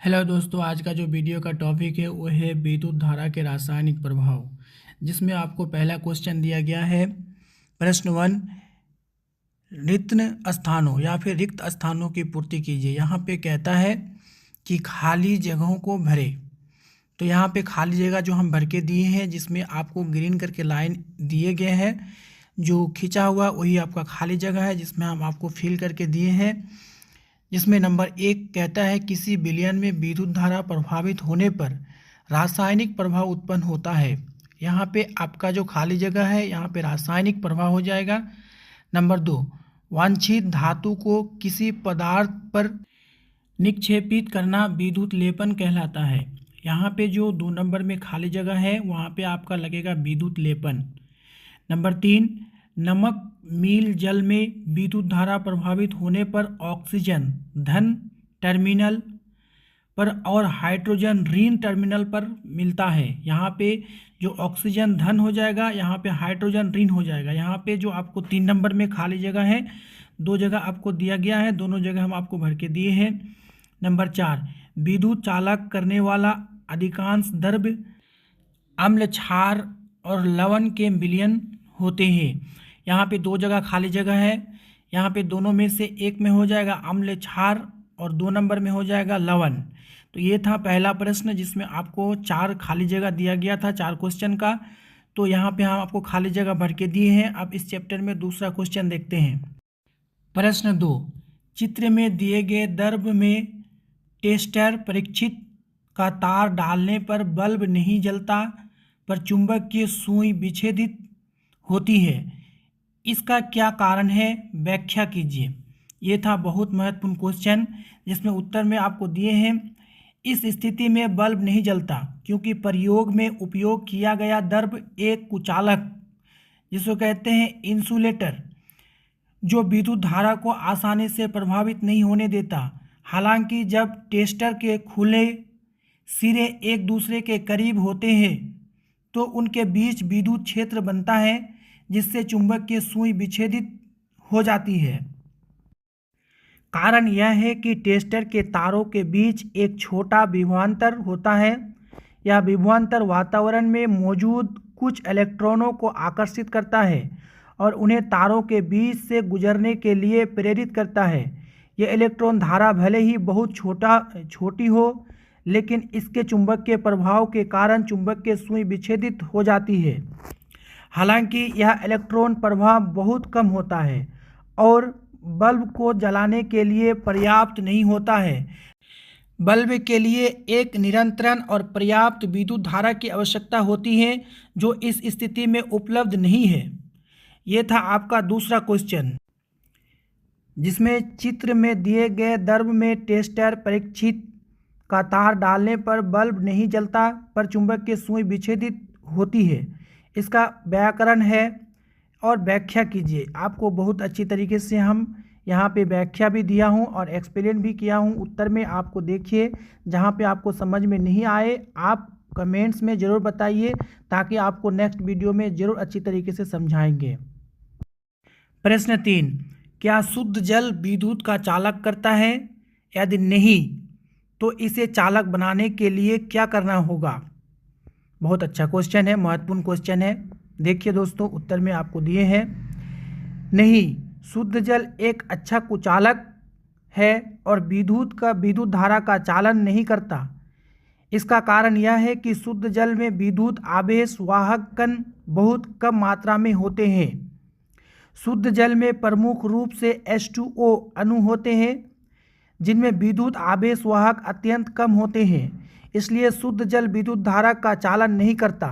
Hello दोस्तों, आज का जो वीडियो का टॉपिक है वो है विद्युत धारा के रासायनिक प्रभाव, जिसमें आपको पहला क्वेश्चन दिया गया है। प्रश्न 1, रिक्त स्थानों या फिर रिक्त स्थानों की पूर्ति कीजिए। यहाँ पे कहता है कि खाली जगहों को भरे। तो यहाँ पे खाली जगह जो हम भर के दिए हैं, जिसमें आपको ग्रीन करके लाइन दिए गए हैं, जो खींचा हुआ वही आपका खाली जगह है, जिसमें हम आपको फिल करके दिए हैं। जिसमें नंबर 1 कहता है किसी विलयन में विद्युत धारा प्रभावित होने पर रासायनिक प्रभाव उत्पन्न होता है। यहाँ पे आपका जो खाली जगह है, यहाँ पे रासायनिक प्रभाव हो जाएगा। नंबर 2, वांछित धातु को किसी पदार्थ पर निक्षेपित करना विद्युत लेपन कहलाता है। यहाँ पे जो 2 नंबर में खाली जगह है, वहाँ पे आपका लगेगा विद्युत लेपन। नंबर 3, नमक मिल जल में विद्युत धारा प्रभावित होने पर ऑक्सीजन धन टर्मिनल पर और हाइड्रोजन ऋण टर्मिनल पर मिलता है। यहाँ पे जो ऑक्सीजन धन हो जाएगा, यहाँ पे हाइड्रोजन ऋण हो जाएगा। यहाँ पे जो आपको 3 नंबर में खाली जगह है, 2 जगह आपको दिया गया है, दोनों जगह हम आपको भर के दिए हैं। नंबर 4, विद्युत चालक करने वाला अधिकांश द्रव्य अम्ल क्षार और लवण के विलयन होते हैं। यहाँ पे 2 जगह खाली जगह है, यहाँ पे दोनों में से एक में हो जाएगा अम्ल क्षार और 2 नंबर में हो जाएगा लवण। तो ये था पहला प्रश्न, जिसमें आपको 4 खाली जगह दिया गया था 4 क्वेश्चन का। तो यहाँ पे हम आपको खाली जगह भर के दिए हैं। अब इस चैप्टर में दूसरा क्वेश्चन देखते हैं। प्रश्न 2, चित्र में दिए गए द्रव्य में टेस्टर परीक्षित का तार डालने पर बल्ब नहीं जलता, पर चुंबकीय सुई विच्छेदित होती है। इसका क्या कारण है, व्याख्या कीजिए। ये था बहुत महत्वपूर्ण क्वेश्चन, जिसमें उत्तर में आपको दिए हैं। इस स्थिति में बल्ब नहीं जलता क्योंकि प्रयोग में उपयोग किया गया द्रव्य एक कुचालक, जिसको कहते हैं इंसुलेटर, जो विद्युत धारा को आसानी से प्रभावित नहीं होने देता। हालांकि जब टेस्टर के खुले सिरे एक दूसरे के करीब होते हैं तो उनके बीच विद्युत क्षेत्र बनता है, जिससे चुंबकीय सुई विच्छेदित हो जाती है। कारण यह है कि टेस्टर के तारों के बीच एक छोटा विभवांतर होता है। यह विभवांतर वातावरण में मौजूद कुछ इलेक्ट्रॉनों को आकर्षित करता है और उन्हें तारों के बीच से गुजरने के लिए प्रेरित करता है। यह इलेक्ट्रॉन धारा भले ही बहुत छोटी हो, लेकिन इसके चुंबकीय प्रभाव के कारण चुंबकीय सुई विच्छेदित हो जाती है। हालांकि यह इलेक्ट्रॉन प्रभाव बहुत कम होता है और बल्ब को जलाने के लिए पर्याप्त नहीं होता है। बल्ब के लिए एक निरंतर और पर्याप्त विद्युत धारा की आवश्यकता होती है, जो इस स्थिति में उपलब्ध नहीं है। ये था आपका दूसरा क्वेश्चन, जिसमें चित्र में दिए गए द्रव्य में टेस्टर परीक्षित का तार डालने पर बल्ब नहीं जलता, पर चुंबकीय सुई विच्छेदित होती है। इसका व्याकरण है और व्याख्या कीजिए। आपको बहुत अच्छी तरीके से हम यहाँ पे व्याख्या भी दिया हूँ और एक्सप्लेन भी किया हूँ। उत्तर में आपको देखिए, जहाँ पे आपको समझ में नहीं आए आप कमेंट्स में ज़रूर बताइए, ताकि आपको नेक्स्ट वीडियो में ज़रूर अच्छी तरीके से समझाएंगे। प्रश्न 3, क्या शुद्ध जल विद्युत का चालक करता है? यदि नहीं, तो इसे चालक बनाने के लिए क्या करना होगा? बहुत अच्छा क्वेश्चन है, महत्वपूर्ण क्वेश्चन है। देखिए दोस्तों, उत्तर में आपको दिए हैं। नहीं, शुद्ध जल एक अच्छा कुचालक है और विद्युत धारा का चालन नहीं करता। इसका कारण यह है कि शुद्ध जल में विद्युत आवेश वाहक कण बहुत कम मात्रा में होते हैं। शुद्ध जल में प्रमुख रूप से H2O अणु होते हैं, जिनमें विद्युत आवेश वाहक अत्यंत कम होते हैं। इसलिए शुद्ध जल विद्युत धारा का चालन नहीं करता।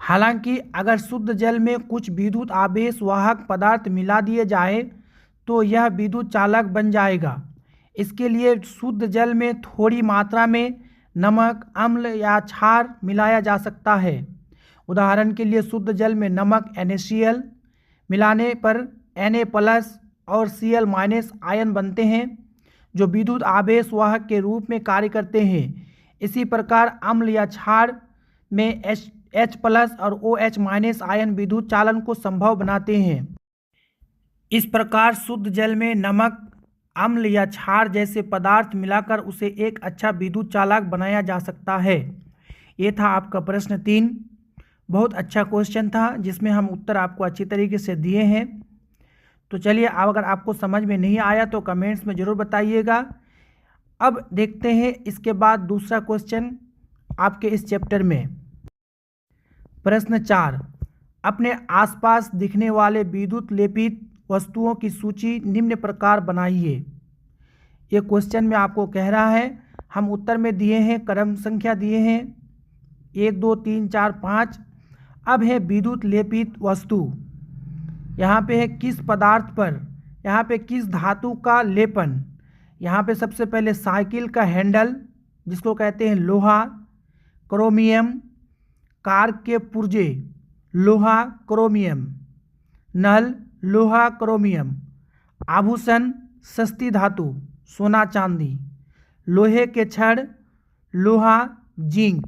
हालांकि अगर शुद्ध जल में कुछ विद्युत आवेश वाहक पदार्थ मिला दिए जाए तो यह विद्युत चालक बन जाएगा। इसके लिए शुद्ध जल में थोड़ी मात्रा में नमक, अम्ल या क्षार मिलाया जा सकता है। उदाहरण के लिए शुद्ध जल में नमक NaCl मिलाने पर Na+ और Cl- आयन बनते हैं, जो विद्युत आवेश वाहक के रूप में कार्य करते हैं। इसी प्रकार अम्ल या क्षार में H+ और OH- आयन विद्युत चालन को संभव बनाते हैं। इस प्रकार शुद्ध जल में नमक, अम्ल या क्षार जैसे पदार्थ मिलाकर उसे एक अच्छा विद्युत चालक बनाया जा सकता है। ये था आपका प्रश्न 3। बहुत अच्छा क्वेश्चन था जिसमें हम उत्तर आपको अच्छी तरीके से दिए हैं। तो चलिए, अब अगर आपको समझ में नहीं आया तो कमेंट्स में ज़रूर बताइएगा। अब देखते हैं इसके बाद दूसरा क्वेश्चन आपके इस चैप्टर में। प्रश्न 4, अपने आसपास दिखने वाले विद्युत लेपित वस्तुओं की सूची निम्न प्रकार बनाइए। ये क्वेश्चन में आपको कह रहा है, हम उत्तर में दिए हैं, क्रम संख्या दिए हैं 1 2 3 4 5। अब है विद्युत लेपित वस्तु। यहाँ पे है किस पदार्थ पर, यहाँ पे किस धातु का लेपन। यहाँ पे सबसे पहले साइकिल का हैंडल जिसको कहते हैं लोहा, क्रोमियम, कार के पुर्जे लोहा क्रोमियम, नल लोहा क्रोमियम, आभूषण सस्ती धातु सोना चांदी, लोहे के छड़ लोहा जिंक।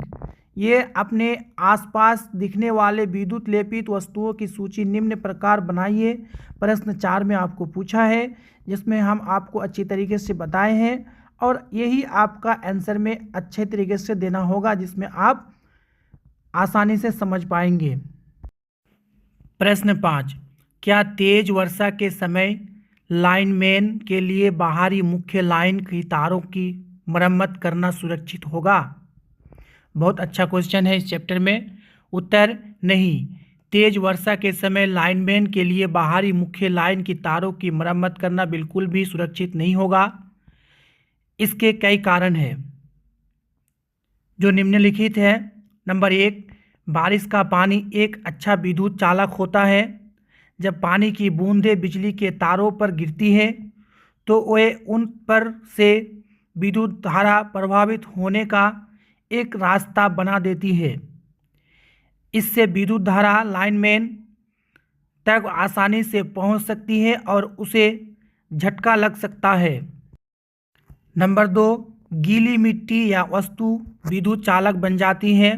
ये अपने आसपास दिखने वाले विद्युत लेपित वस्तुओं की सूची निम्न प्रकार बनाइए। प्रश्न 4 में आपको पूछा है, जिसमें हम आपको अच्छी तरीके से बताए हैं और यही आपका आंसर में अच्छे तरीके से देना होगा, जिसमें आप आसानी से समझ पाएंगे। प्रश्न 5, क्या तेज वर्षा के समय लाइनमैन के लिए बाहरी मुख्य लाइन की तारों की मरम्मत करना सुरक्षित होगा? बहुत अच्छा क्वेश्चन है इस चैप्टर में। उत्तर नहीं, तेज वर्षा के समय लाइनमैन के लिए बाहरी मुख्य लाइन की तारों की मरम्मत करना बिल्कुल भी सुरक्षित नहीं होगा। इसके कई कारण हैं जो निम्नलिखित है। नंबर 1, बारिश का पानी एक अच्छा विद्युत चालक होता है। जब पानी की बूंदें बिजली के तारों पर गिरती है तो वे उन पर से विद्युत धारा प्रभावित होने का एक रास्ता बना देती है। इससे विद्युत धारा लाइनमैन तक आसानी से पहुंच सकती है और उसे झटका लग सकता है। नंबर 2, गीली मिट्टी या वस्तु विद्युत चालक बन जाती है।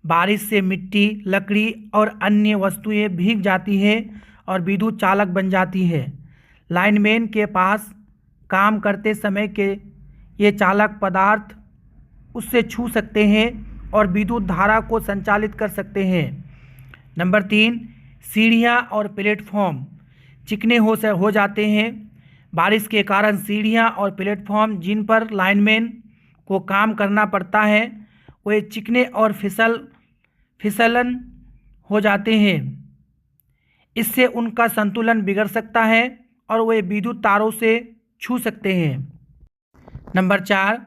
बारिश से मिट्टी, लकड़ी और अन्य वस्तुएं भीग जाती है और विद्युत चालक बन जाती है। लाइनमैन के पास काम करते समय के ये चालक पदार्थ उससे छू सकते हैं और विद्युत धारा को संचालित कर सकते हैं। नंबर 3, सीढ़ियाँ और प्लेटफॉर्म चिकने हो जाते हैं। बारिश के कारण सीढ़ियाँ और प्लेटफॉर्म जिन पर लाइनमैन को काम करना पड़ता है वे चिकने और फिसलन हो जाते हैं। इससे उनका संतुलन बिगड़ सकता है और वे विद्युत तारों से छू सकते हैं। नंबर 4,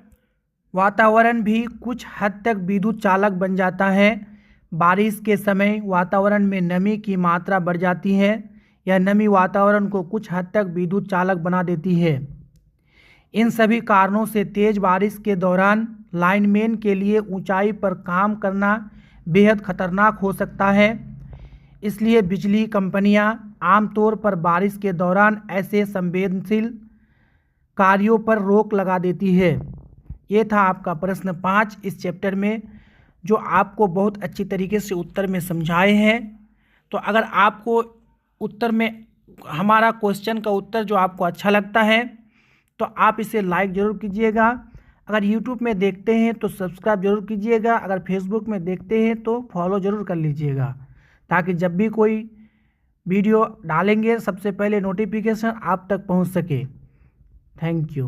वातावरण भी कुछ हद तक विद्युत चालक बन जाता है। बारिश के समय वातावरण में नमी की मात्रा बढ़ जाती है। यह नमी वातावरण को कुछ हद तक विद्युत चालक बना देती है। इन सभी कारणों से तेज बारिश के दौरान लाइनमैन के लिए ऊंचाई पर काम करना बेहद खतरनाक हो सकता है। इसलिए बिजली कंपनियां आमतौर पर बारिश के दौरान ऐसे संवेदनशील कार्यों पर रोक लगा देती है। ये था आपका प्रश्न 5 इस चैप्टर में, जो आपको बहुत अच्छी तरीके से उत्तर में समझाए हैं। तो अगर आपको उत्तर में हमारा क्वेश्चन का उत्तर जो आपको अच्छा लगता है तो आप इसे लाइक ज़रूर कीजिएगा। अगर यूट्यूब में देखते हैं तो सब्सक्राइब जरूर कीजिएगा। अगर फेसबुक में देखते हैं तो फॉलो ज़रूर कर लीजिएगा, ताकि जब भी कोई वीडियो डालेंगे सबसे पहले नोटिफिकेशन आप तक पहुंच सके। Thank you.